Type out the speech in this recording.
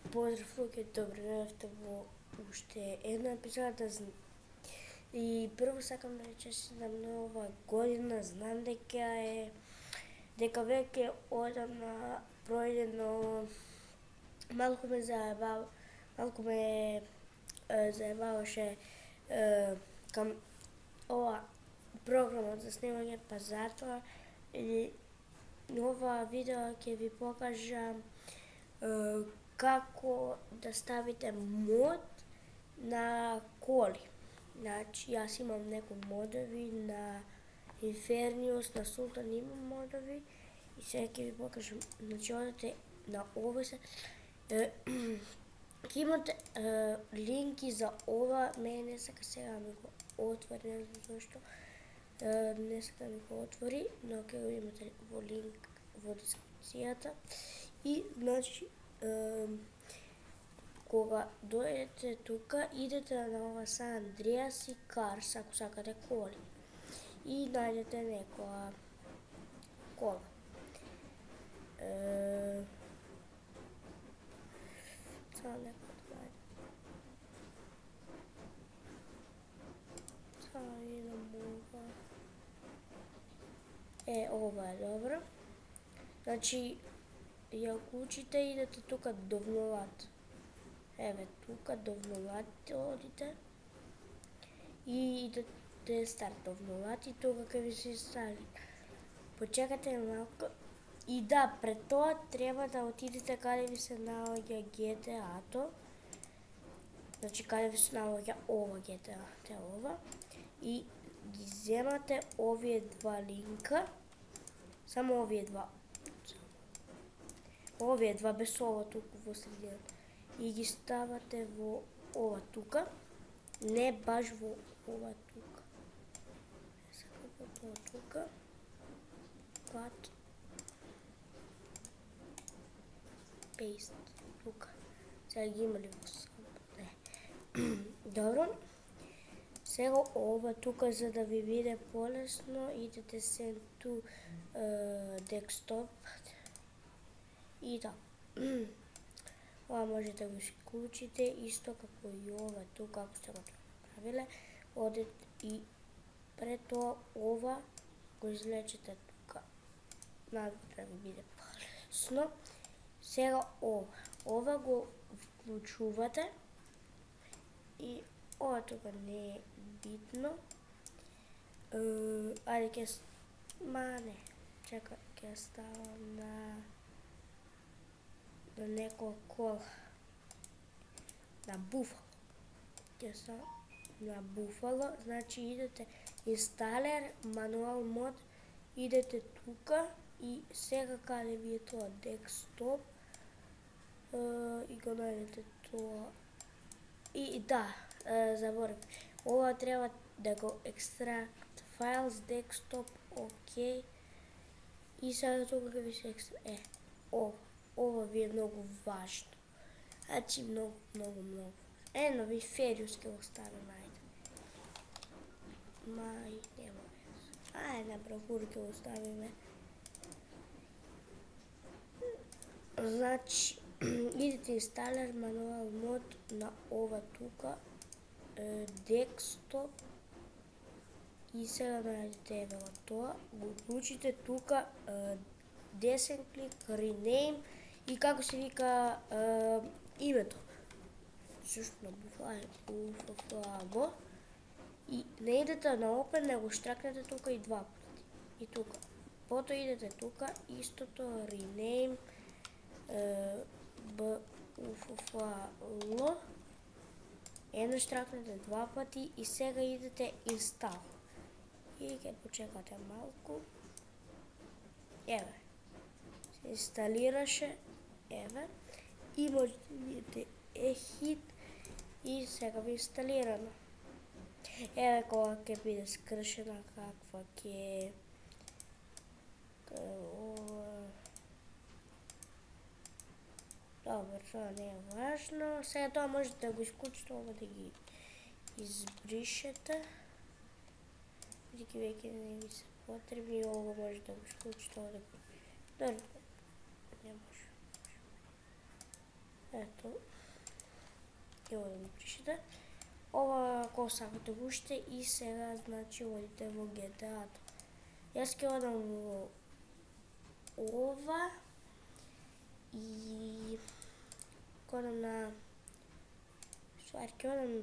Поздрав луѓе, добре дојдовте во уште една епизода и прво сакам да ви честитам нова година. Знам дека веќе одам на пројде, но малку ме заебаваше кам ова програмот за снимање, па затоа и ова видео ќе ви покажам како да ставите мод на коли. Значи, јас имам некои модови на Infernius, на Sultan имам модови и сега ќе ви покажам. Значи, одете на овој се. Ќе имате линки за ова, мене не сака сега да ми го отвори, не знам зашто. Не сака да ми го отвори, но ќе го имате во линк во дескрипцијата. И, значи, кога дојдете тука, идете на ова San Andreas и Cars, ако сакате коли. И најдете некоја кола. Само некоја да најдем. Само видам ова. Ова е добро. Значи, ја клучите, идете тука до вноват. Еве тука до вноват одите и идете старт до вноват и тука ќе ви се стали. Почекате малку и да, пред тоа треба да отидете каде ви се наоѓа GTA-то. Значи каде ви се наоѓа ова GTA, те ова. И ги земате овие два линка, само овие два. Овие два без ова туку во средината. И ги ставате во ова тука, не баш во ова тука. Сакам во тоа тука. Пат. Paste тука. Сега ги имали во сам. Добро. Сега ова тука, за да ви биде полесно, идете send to desktop. И да. Ова можете да го исклучите, исто како и ова тука, ако сте го направиле. Одете и пред тоа ова го извлечете тука. Надвор да ви биде полесно. Сега ова го вклучувате и ова тука не е битно. Ајде ќе чекај, ќе ставам на некоја кола. На Буфало. Ќе ставам на Буфало, значи идете инсталер, мануал мод, идете тука и сега каде ви е тоа десктоп и го најдете тоа. И да, заборав. Ова треба да го екстракт files desktop, окей. И сега тука ќе ви се ова ви е многу важно. Значи многу. Ено ви Фериус ќе го ставим, ајде. Мај, нема вез. Ајде на бравур ќе го ставиме. Значи, идете инсталер, мануал мод на ова тука, десктоп. И сега најдете еве тоа, го уклучите тука, десен клик, rename и како се вика името. Сушто на Buffalo. И не идете на Open, не го штракнете тука и два пати. И тука. Потоа идете тука, истото, rename, Buffalo. Едно штракнете два пати и сега идете install. И ќе почекате малку. Еве. Се инсталираше. Еве. И можете да видите хит и сега ви инсталирано. Еве кога ќе биде скршена, каква ќе Добро, тоа не е важно. Сега тоа можете да го исклучите, ова да ги избришете. Бидејќи веќе не ви се потребни, ова може да го исклучите, ова да го... Добро, не може. Ето. Ево да ми пишете. Ова ако сакате уште и сега значи одите во GTA-то. Јас ќе одам во ова и ќе одам на ќе одам